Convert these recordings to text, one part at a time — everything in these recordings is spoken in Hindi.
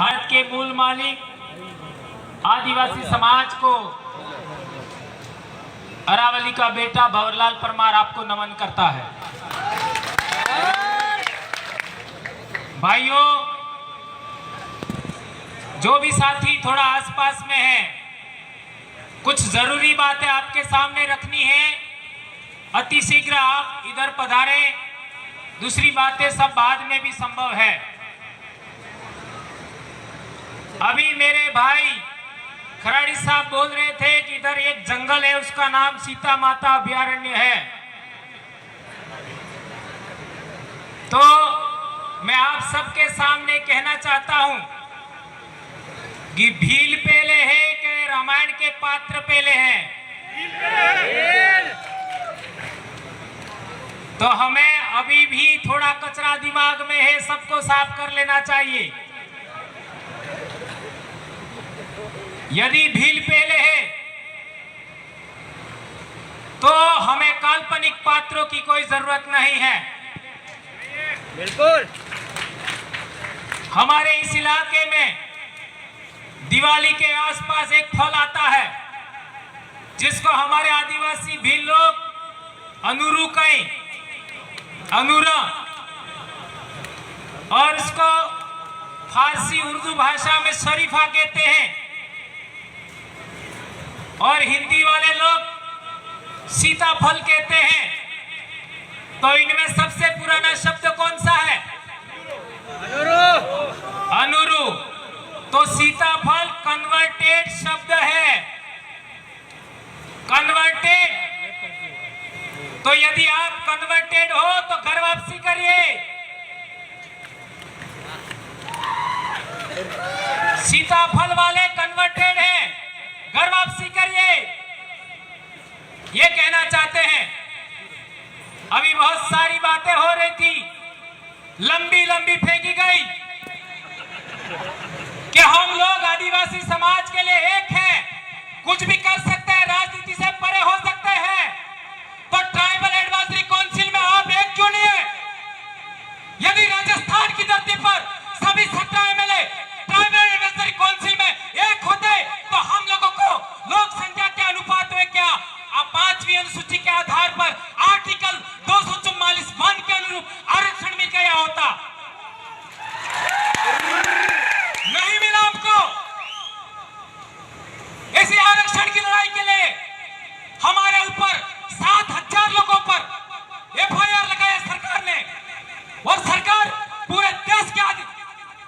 भारत के मूल मालिक आदिवासी समाज को अरावली का बेटा भंवरलाल परमार आपको नमन करता है। भाइयों, जो भी साथी थोड़ा आसपास में है, कुछ जरूरी बातें आपके सामने रखनी है। अति शीघ्र आप इधर पधारें। दूसरी बातें सब बाद में भी संभव है। अभी मेरे भाई खराड़ी साहब बोल रहे थे कि इधर एक जंगल है, उसका नाम सीता माता अभयारण्य है। तो मैं आप सबके सामने कहना चाहता हूं कि भील पेले है कि रामायण के पात्र पेले हैं। तो हमें अभी भी थोड़ा कचरा दिमाग में है, सबको साफ कर लेना चाहिए। यदि भील पेले है तो हमें काल्पनिक पात्रों की कोई जरूरत नहीं है। बिल्कुल। हमारे इस इलाके में दिवाली के आसपास एक फल आता है जिसको हमारे आदिवासी भील लोग अनुरू कहें, अनुरा, और इसको फारसी उर्दू भाषा में शरीफा कहते हैं, और हिंदी वाले लोग सीताफल कहते हैं। तो इनमें सबसे पुराना शब्द कौन सा है? अनुरू। तो सीताफल कन्वर्टेड शब्द है, कन्वर्टेड। तो यदि आप कन्वर्टेड हो तो घर वापसी करिए। सीताफल वाले कन्वर्टेड हैं, घर वापसी करिए, ये कहना चाहते हैं। अभी बहुत सारी बातें हो रही थी, लंबी लंबी फेंकी गई कि हम लोग आदिवासी समाज के लिए एक हैं, कुछ भी कर सकते हैं, राजनीति से परे हो सकते हैं। तो ट्राइबल एडवाइजरी काउंसिल में आप एक क्यों नहीं है? यदि राजस्थान की धरती पर सभी 17 एमएलए ट्राइबल एडवाइजरी काउंसिल में एक होते तो हम लोगों को लोक संख्या के अनुपात में क्या 5वीं अनुसूची के आधार पर आर्टिकल 244(1) के अनुरूप आरक्षण मिल गया होता। नहीं मिला आपको। इसी आरक्षण की लड़ाई के लिए हमारे ऊपर 7,000 लोगों पर एफआईआर लगाया सरकार ने, और सरकार पूरे देश के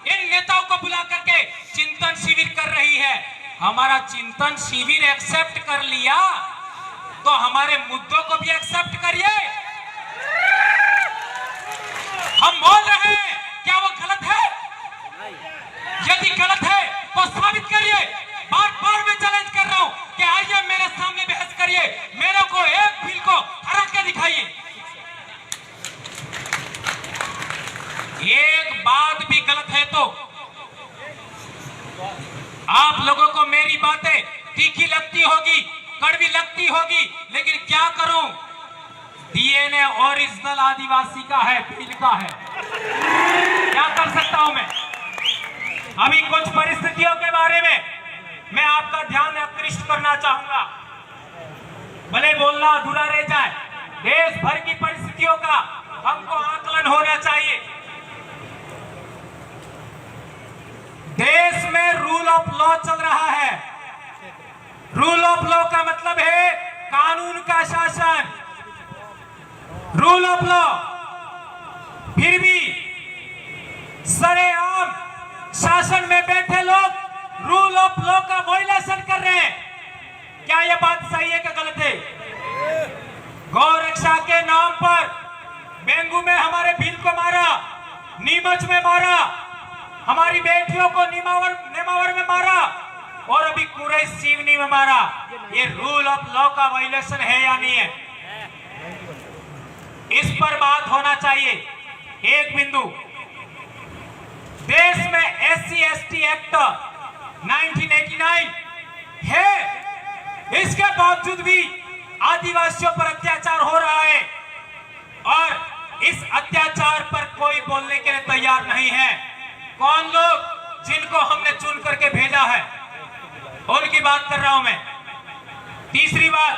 इन नेताओं को बुला करके चिंतन शिविर कर रही है। हमारा चिंतन शिविर एक्सेप्ट कर लिया तो हमारे मुद्दों को भी एक्सेप्ट करिए। हम बोल रहे हैं, क्या वो गलत है? यदि गलत है तो साबित करिए। बार बार मैं चैलेंज कर रहा हूं कि आइए मेरे सामने बहस करिए, मेरे को एक बिल को हरा के दिखाइए। एक बात भी गलत है तो आप लोगों को मेरी बातें तीखी लगती होगी, कड़वी लगती होगी, लेकिन क्या करूं, डीएनए ओरिजिनल आदिवासी का है, भील का है। क्या कर सकता हूं मैं? अभी कुछ परिस्थितियों के बारे में मैं आपका ध्यान आकृष्ट करना चाहूंगा, भले बोलना अधूरा रह जाए। देश भर की परिस्थितियों का हमको आकलन होना चाहिए। देश में रूल ऑफ लॉ चल रहा है। रूल ऑफ लॉ का मतलब है कानून का शासन, रूल ऑफ लॉ। फिर भी सरेआम शासन में बैठे लोग रूल ऑफ लॉ का वायलेशन कर रहे हैं। क्या यह बात सही है कि गलत है? गौ रक्षा के नाम पर बेंगू में हमारे भील को मारा, नीमच में मारा, हमारी बेटियों को नेमावर में मारा, और अभी कुरैश सीवनी में मारा। ये रूल ऑफ लॉ का वायलेशन है या नहीं है? इस पर बात होना चाहिए। एक बिंदु, देश में SC/ST एक्ट 1989 है, इसके बावजूद भी आदिवासियों पर अत्याचार हो रहा है, और इस अत्याचार पर कोई बोलने के लिए तैयार नहीं है। कौन लोग? जिनको हमने चुन करके भेजा है, उनकी बात कर रहा हूं मैं। तीसरी बात,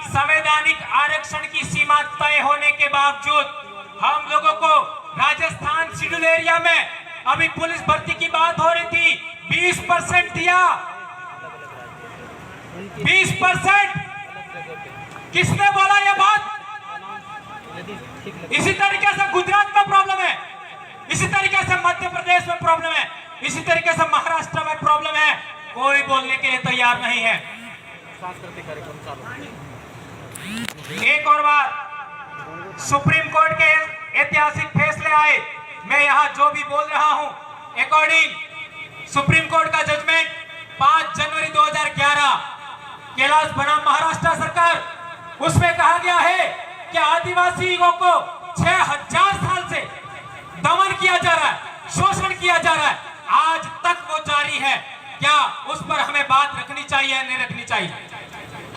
संवैधानिक आरक्षण की सीमा तय होने के बावजूद हम लोगों को राजस्थान शेड्यूल एरिया में, अभी पुलिस भर्ती की बात हो रही थी, 20% दिया। 20%। किसने बोला यह बात? इसी तरीके से गुजरात में प्रॉब्लम है, इसी तरीके से मध्य प्रदेश में प्रॉब्लम है, इसी तरीके से महाराष्ट्र में प्रॉब्लम है। कोई बोलने के लिए तैयार नहीं है। एक और बात, सुप्रीम कोर्ट के ऐतिहासिक फैसले आए। मैं यहां जो भी बोल रहा हूं, अकॉर्डिंग सुप्रीम कोर्ट का जजमेंट 5 जनवरी 2011, कैलाश बनाम महाराष्ट्र सरकार, उसमें कहा गया है कि आदिवासियों को 6000 साल से दमन किया जा रहा है, शोषण किया जा रहा है, आज तक वो जारी है। क्या उस पर हमें बात रखनी चाहिए या नहीं रखनी चाहिए?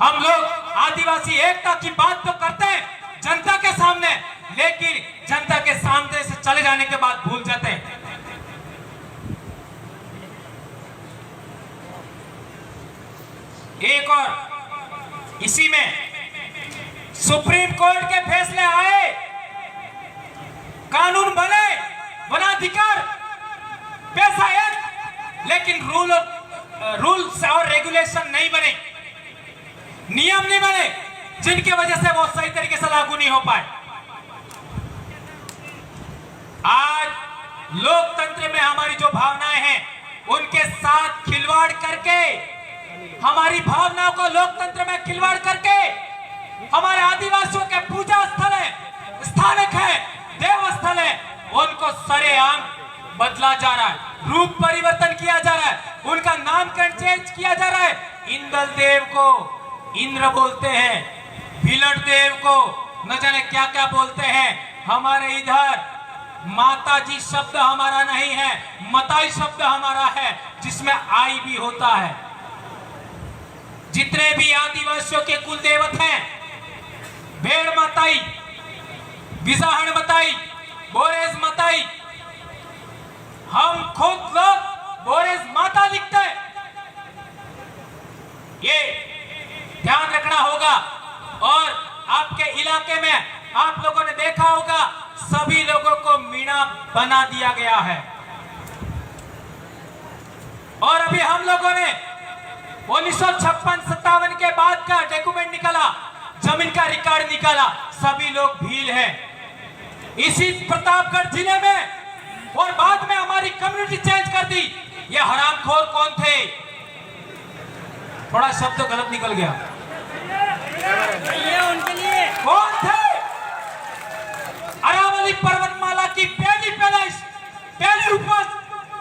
हम लोग आदिवासी एकता की बात तो करते हैं जनता के सामने, लेकिन जनता के सामने से चले जाने के बाद भूल जाते हैं। एक और, इसी में सुप्रीम कोर्ट के फैसले आए, कानून बने, वनाधिकार पैसा एक, लेकिन रूल्स और रेगुलेशन नहीं बने, नियम नहीं बने, जिनकी वजह से वो सही तरीके से लागू नहीं हो पाए। आज लोकतंत्र में हमारी जो भावनाएं हैं, उनके साथ खिलवाड़ करके, हमारी भावनाओं को लोकतंत्र में खिलवाड़ करके, हमारे आदिवासियों के पूजा स्थल है, स्थानक है, देवस्थल है, उनको सरेआम बदला जा रहा है, रूप परिवर्तन किया जा रहा है, उनका नामकरण चेंज किया जा रहा है। इंदल देव को इंद्र बोलते हैं, भीलट देव को न जाने क्या क्या बोलते हैं। हमारे इधर माताजी शब्द हमारा नहीं है, मताई शब्द हमारा है, जिसमें आई भी होता है। जितने भी आदिवासियों के कुल देवत हैं, भेड़ मताई, विजाहण मताई, बोरेज मताई, हम खुद लोग बोरेज माता लिखते हैं। ये ध्यान रखना होगा। और आपके इलाके में आप लोगों ने देखा होगा, सभी लोगों को मीणा बना दिया गया है। और अभी हम लोगों ने 1956-57 के बाद का डॉक्यूमेंट निकाला, जमीन का रिकॉर्ड निकाला, सभी लोग भील हैं। इसी प्रतापगढ़ जिले में, और बाद में हमारी कम्युनिटी चेंज कर दी। ये हरामखोर कौन थे? थोड़ा शब्द तो गलत निकल गया, उनके लिए कौन थे? अरावली पर्वतमाला की पहली पैदाइश, पहली उपज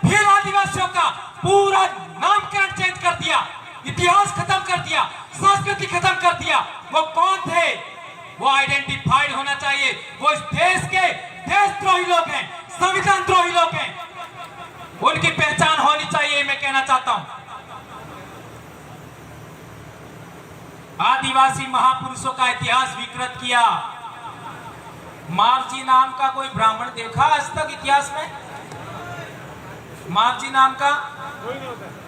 भील आदिवासियों का पूरा नामकरण चेंज कर दिया, इतिहास खत्म कर दिया, संस्कृति खत्म कर दिया। वो कौन थे? वो आइडेंटिफाइड होना चाहिए। वो इस देश के देशद्रोही लोग हैं, संविधान द्रोही लोग हैं, उनकी पहचान होनी चाहिए। मैं कहना चाहता हूं, आदिवासी महापुरुषों का इतिहास विकृत किया। मावजी नाम का कोई ब्राह्मण देखा आज तक इतिहास में? मावजी नाम का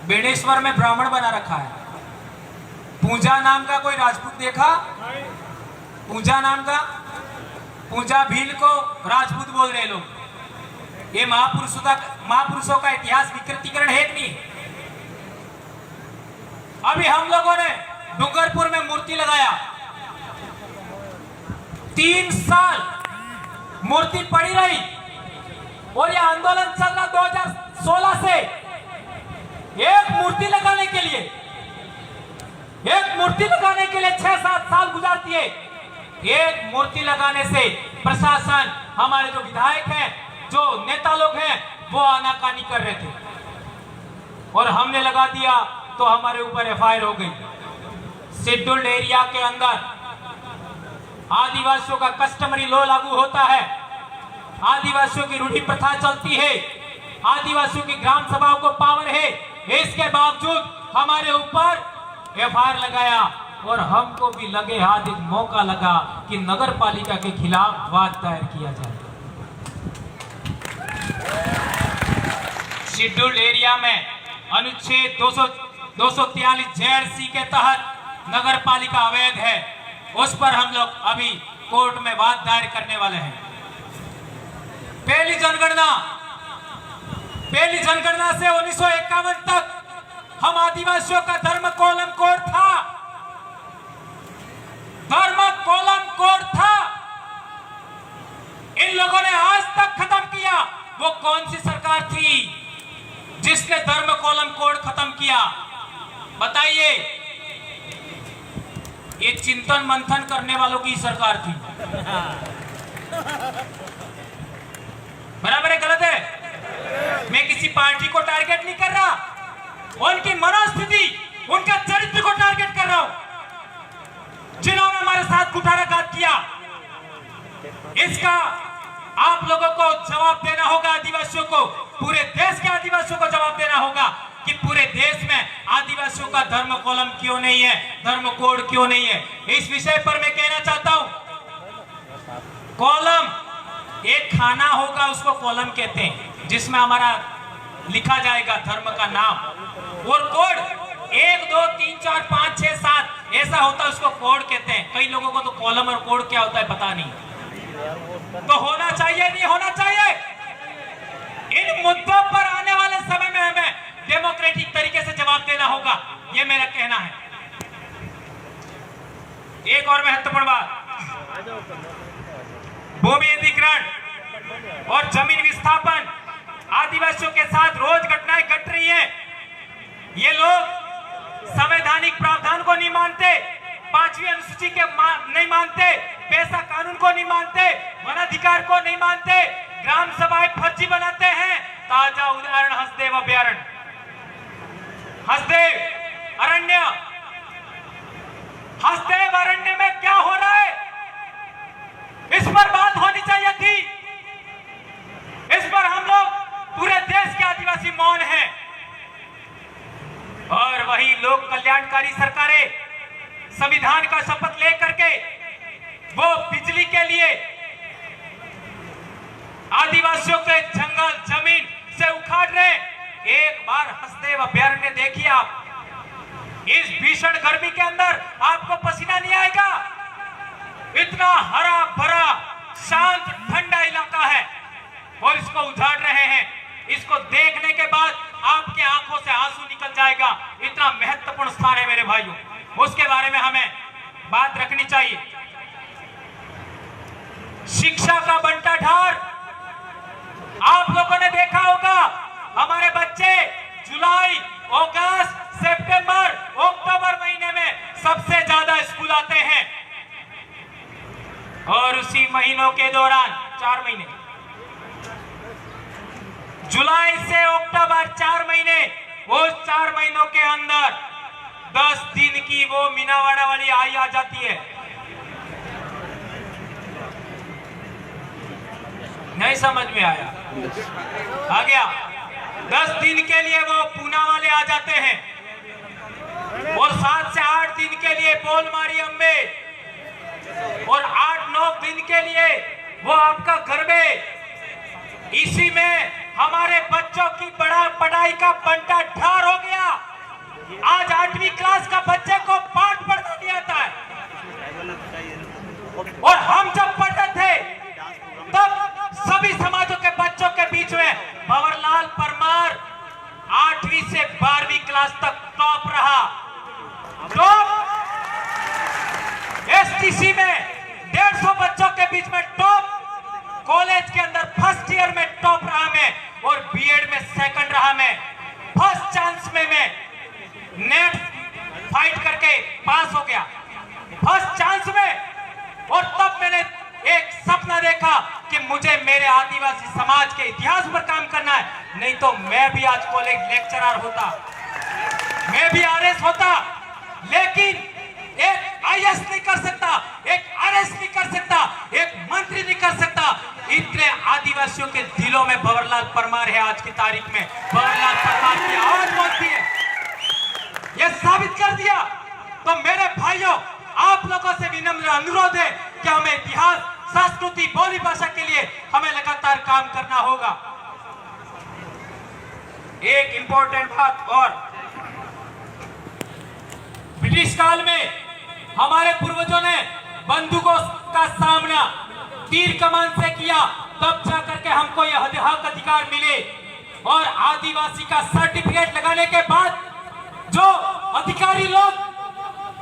बेणेश्वर में ब्राह्मण बना रखा है। पूजा नाम का कोई राजपूत देखा? पूजा नाम का, पूजा भील को राजपूत बोल रहे लोग। ये महापुरुषों का इतिहास विकृतीकरण है कि नहीं? अभी हम लोगों ने डूंगरपुर में मूर्ति लगाया, 3 साल मूर्ति पड़ी रही, और यह आंदोलन चल रहा 2016 से। एक मूर्ति लगाने के लिए 6-7 साल गुजारती है। एक मूर्ति लगाने से प्रशासन, हमारे जो विधायक हैं, जो नेता लोग हैं, वो आनाकानी कर रहे थे, और हमने लगा दिया तो हमारे ऊपर एफआईआर हो गई। शेड्यूल्ड एरिया के अंदर आदिवासियों का कस्टमरी लॉ लागू होता है, आदिवासियों की रूढ़ी प्रथा चलती है, आदिवासियों की ग्राम सभाओं को पावर है, इसके बावजूद हमारे ऊपर एफआईआर लगाया, और हमको भी लगे हाथ एक मौका लगा कि नगर पालिका के खिलाफ वाद दायर किया जाए। शेड्यूल्ड एरिया में अनुच्छेद 243 ZC के तहत नगर पालिका अवैध है, उस पर हम लोग अभी कोर्ट में वाद दायर करने वाले हैं। पहली जनगणना से 1951 तक हम आदिवासियों का धर्म कोलम कोड था, इन लोगों ने आज तक खत्म किया। वो कौन सी सरकार थी जिसने धर्म कोलम कोड खत्म किया? बताइए। ये चिंतन मंथन करने वालों की सरकार थी। बराबर है, गलत है? मैं किसी पार्टी को टारगेट नहीं कर रहा, उनकी मनोस्थिति, उनका चरित्र को टारगेट कर रहा हूं, जिन्होंने हमारे साथ कुठाराघात किया। इसका आप लोगों को जवाब देना होगा। आदिवासियों को, पूरे देश के आदिवासियों को जवाब देना होगा कि पूरे देश में आदिवासियों का धर्म कोलम क्यों नहीं है, धर्म कोड क्यों नहीं है। इस विषय पर मैं कहना चाहता हूं, कॉलम एक खाना होगा, उसको कॉलम कहते हैं, जिसमें हमारा लिखा जाएगा धर्म का नाम, और कोड 1 2 3 4 5 6 7 ऐसा होता है, उसको कोड कहते हैं। कई लोगों को तो कॉलम और कोड क्या होता है पता नहीं। तो होना चाहिए, नहीं होना चाहिए। इन मुद्दों पर आने वाले समय में हमें डेमोक्रेटिक तरीके से जवाब देना होगा, यह मेरा कहना है। एक और महत्वपूर्ण बात, भूमि अधिग्रहण और जमीन विस्थापन आदिवासियों के साथ रोज घटनाएं घट रही है। ये लोग संवैधानिक प्रावधान को नहीं मानते, 5वीं अनुसूची के नहीं मानते, पैसा कानून को नहीं मानते, वन अधिकार को नहीं मानते, ग्राम सभाएं फर्जी बनाते हैं। ताजा उदाहरण हसदेव अभयारण्य, हसदेव अरण्य में क्या हो रहा है, इस पर बात होनी चाहिए थी। इस पर हम लोग पूरे देश के आदिवासी मौन हैं। और वही लोक कल्याणकारी सरकारें संविधान का शपथ लेकर के वो बिजली के लिए आदिवासियों के जंगल जमीन से उखाड़ रहे। एक बार हसदेव अभयारण्य देखिए आप, इस भीषण गर्मी के अंदर आपको पसीना नहीं आएगा। इतना हरा भरा शांत ठंडा इलाका है और इसको उजाड़ रहे हैं। इसको देखने के बाद आपके आंखों से आंसू निकल जाएगा। इतना महत्वपूर्ण स्थान है मेरे भाइयों, उसके बारे में हमें बात रखनी चाहिए। शिक्षा का बंटाढार आप लोगों ने देखा होगा। हमारे बच्चे जुलाई, अगस्त, सितंबर, अक्टूबर महीने में सबसे ज्यादा स्कूल आते हैं, और उसी महीनों के दौरान 4 महीने, जुलाई से अक्टूबर 4 महीने, वो 4 महीनों के अंदर 10 दिन की वो मीनावाड़ा वाली आई आ जाती है। नहीं समझ में आया? आ गया। 10 दिन के लिए वो पूना वाले आ जाते हैं, और 7 से 8 दिन के लिए बोलमारी अम्बे, और 8-9 दिन के लिए वो आपका गरबे। इसी में हमारे बच्चों की बड़ा पढ़ाई का बंटा ढार हो गया। आज 8वीं क्लास का बच्चे को पाठ पढ़ना नहीं आता है, और हम जब पढ़ते थे तब सभी समाजों के बच्चों के बीच में भंवरलाल परमार 8वीं से 12वीं क्लास तक टॉप रहा। टॉप एसटीसी में 150 बच्चों के बीच में टॉप, कॉलेज के अंदर फर्स्ट ईयर में टॉप रहा मैं, और बीएड में सेकंड रहा मैं। फर्स्ट चांस में मैं नेट फाइट करके पास हो गया, फर्स्ट चांस में। और तब मैंने एक सपना देखा कि मुझे मेरे आदिवासी समाज के इतिहास पर काम करना है, नहीं तो मैं भी आज कॉलेज लेक्चरर होता, मैं भी आरएस होता। लेकिन एक आईएएस नहीं कर सकता, एक आरएस नहीं कर सकता, एक मंत्री नहीं कर सकता। इतने आदिवासियों के दिलों में भंवरलाल परमार है। आज की तारीख में भंवरलाल परमार की आवाज पहुंचती है, यह साबित कर दिया। तो मेरे भाइयों, आप लोगों से विनम्र अनुरोध है कि हमें इतिहास, संस्कृति, बोली भाषा के लिए हमें लगातार काम करना होगा। एक इंपॉर्टेंट बात और, ब्रिटिश काल में हमारे पूर्वजों ने बंदूकों का सामना तीर कमान से किया, तब जाकर के हमको यह हक अधिकार मिले। और आदिवासी का सर्टिफिकेट लगाने के बाद जो अधिकारी लोग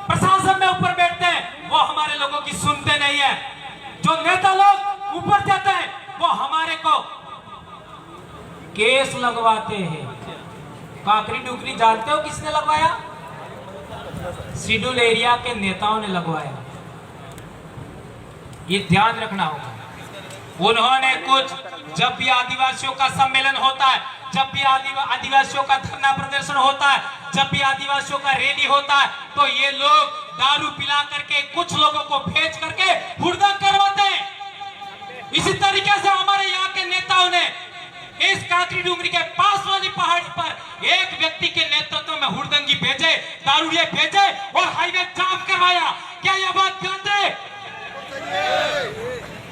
प्रशासन में ऊपर बैठते हैं वो हमारे लोगों की सुनते नहीं है। जो नेता लोग ऊपर जाते हैं वो हमारे को केस लगवाते हैं। काकरी डुकरी जानते हो किसने लगवाया? शेड्यूल एरिया के नेताओं ने लगवाया। ये ध्यान रखना होगा। उन्होंने कुछ, जब भी आदिवासियों का सम्मेलन होता है, जब भी आदिवासियों का धरना प्रदर्शन होता है, जब भी आदिवासियों का रैली होता है, तो ये लोग दारू पिला करके कुछ लोगों को भेज करके हुड़दंग करवाते हैं। इसी तरीके से हमारे यहाँ के नेताओं ने इस काकरी डूंगरी के पास वाली पहाड़ी पर एक व्यक्ति के नेतृत्व में हुड़दंगी भेजे, दारूड़िए भेजे और हाईवे जाम करवाया। क्या यह बात गलत है?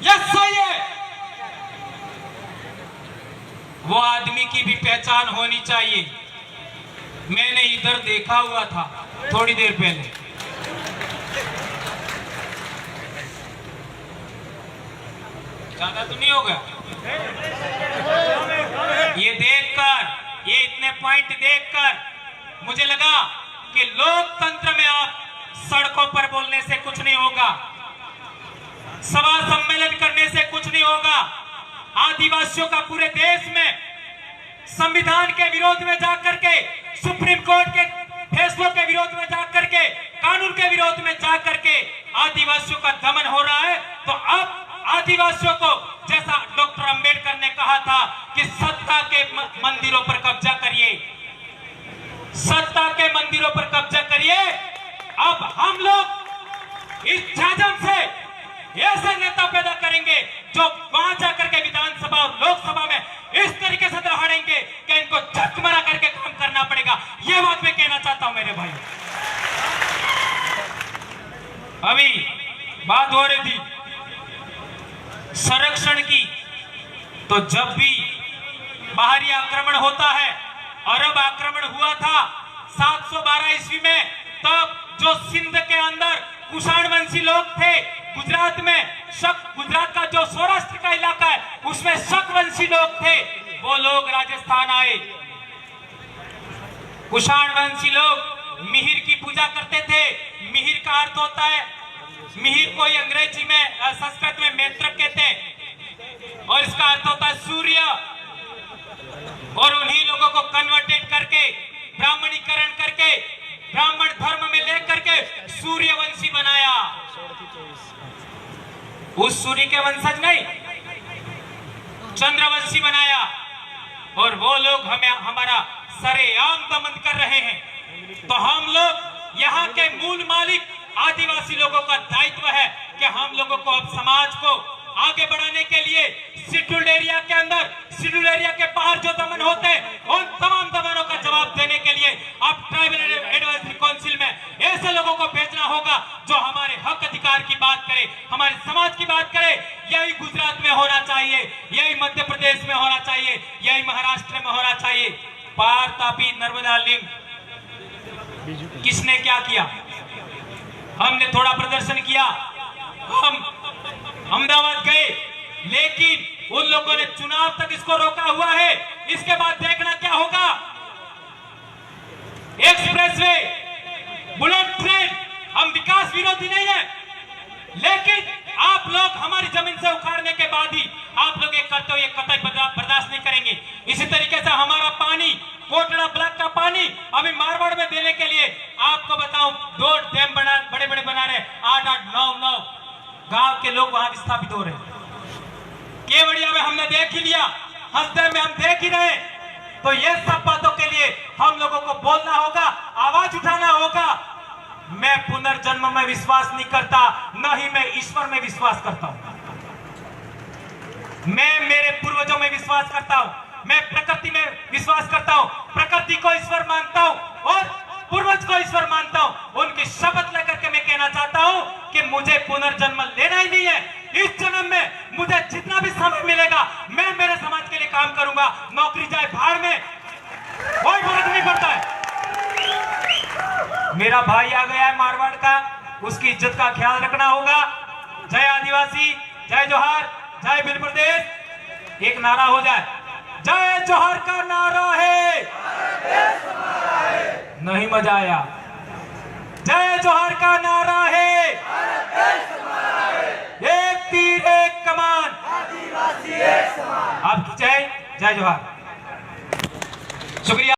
यस, सही है। वो आदमी की भी पहचान होनी चाहिए। मैंने इधर देखा हुआ था थोड़ी देर पहले। ज्यादा तो नहीं होगा? ये देखकर, ये इतने पॉइंट देखकर मुझे लगा कि लोकतंत्र में आप सड़कों पर बोलने से कुछ नहीं होगा, सभा सम्मेलन करने से कुछ नहीं होगा। आदिवासियों का पूरे देश में संविधान के विरोध में जाकर के, सुप्रीम कोर्ट के फैसलों के विरोध में जाकर के, कानून के विरोध में जाकर के आदिवासियों का दमन हो रहा है। तो अब आदिवासियों को, जैसा डॉक्टर अंबेडकर ने कहा था कि सत्ता के मंदिरों पर कब्जा करिए, सत्ता के मंदिरों पर कब्जा करिए। अब हम लोग इस झाझम से ऐसे नेता पैदा करेंगे जो वहां जाकर के विधानसभा और लोकसभा में इस तरीके से दहाड़ेंगे कि इनको झक मारा करके काम करना पड़ेगा। यह बात मैं कहना चाहता हूं मेरे भाई। अभी बात हो रही थी संरक्षण की, तो जब भी बाहरी आक्रमण होता है, अरब आक्रमण हुआ था 712 ईस्वी में, तब जो सिंध के अंदर कुषाण वंशी लोग थे, गुजरात में गुजरात का जो सौराष्ट्र का इलाका है उसमें शक वंशी लोग थे, वो लोग राजस्थान आए। कुषाण वंशी लोग मिहिर की पूजा करते थे। मिहिर का अर्थ होता है, मिहिर को अंग्रेजी में, संस्कृत में मैत्रक कहते हैं, और इसका अर्थ होता है सूर्य। और उन्हीं लोगों को कन्वर्टेड करके, ब्राह्मणीकरण करके, ब्राह्मण धर्म में लेकर के सूर्यवंशी बनाया। उस सूर्य के वंशज नहीं, चंद्रवंशी बनाया। और वो लोग हमें, हमारा सरेआम दमन कर रहे हैं। तो हम लोग यहाँ के मूल मालिक आदिवासी लोगों का दायित्व है कि हम लोगों को अब समाज को आगे बढ़ाने के लिए शेड्यूल्ड एरिया के अंदर, शेड्यूल्ड एरिया के बाहर जो दमन होते हैं उन तमाम दमनों का जवाब देने के लिए अब ट्राइबल एडवाइजरी काउंसिल में ऐसे लोगों को भेजना होगा जो हमारे हक अधिकार की बात करे, हमारे समाज की बात करे। यही गुजरात में होना चाहिए, यही मध्य प्रदेश में होना चाहिए, यही महाराष्ट्र में होना चाहिए। पार, तापी, नर्मदा लिंक किसने क्या किया? हमने थोड़ा प्रदर्शन किया, हम अहमदाबाद गए, लेकिन उन लोगों ने चुनाव तक इसको रोका हुआ है। इसके बाद देखना क्या होगा। एक्सप्रेसवे, बुलेट ट्रेन, हम विकास विरोधी नहीं है, लेकिन आप लोग हमारी जमीन से उखाड़ने के बाद ही आप लोग एक करते हो, ये कतई बर्दाश्त नहीं करेंगे। इसी तरीके से हमारा पानी, कोटड़ा ब्लॉक का पानी अभी मारवाड़ में देने के लिए आपको बताऊं 2 डैम बड़े बड़े बना रहे, 8-8, 9-9 गांव के लोग वहां विस्थापित हो रहे हैं। केवड़िया में हमने देख ही लिया, हंसदे में हम देख ही रहे। तो ये सब बातों के लिए हम लोगों को बोलना होगा, आवाज उठाना होगा। मैं पुनर्जन्म में विश्वास नहीं करता, न ही मैं ईश्वर में विश्वास करता हूं। मैं मेरे पूर्वजों में विश्वास करता हूं, मैं प्रकृति में विश्वास करता हूं, प्रकृति को ईश्वर मानता हूं और पूर्वज को ईश्वर मानता हूं। उनकी शपथ लेकर के मैं कहना चाहता हूं कि मुझे पुनर्जन्म लेना ही नहीं है। इस जन्म में मुझे जितना भी समय मिलेगा मैं मेरे समाज के लिए काम करूंगा। नौकरी जाए भाड़ में, मेरा भाई आ गया है मारवाड़ का, उसकी इज्जत का ख्याल रखना होगा। जय आदिवासी, जय जोहार, जय भील प्रदेश। एक नारा हो जाए, जय जोहार का नारा है। नहीं मजा आया। जय जोहार का नारा है। एक तीर एक कमान, आदिवासी एक समान। आपकी जय, जय जोहार। शुक्रिया।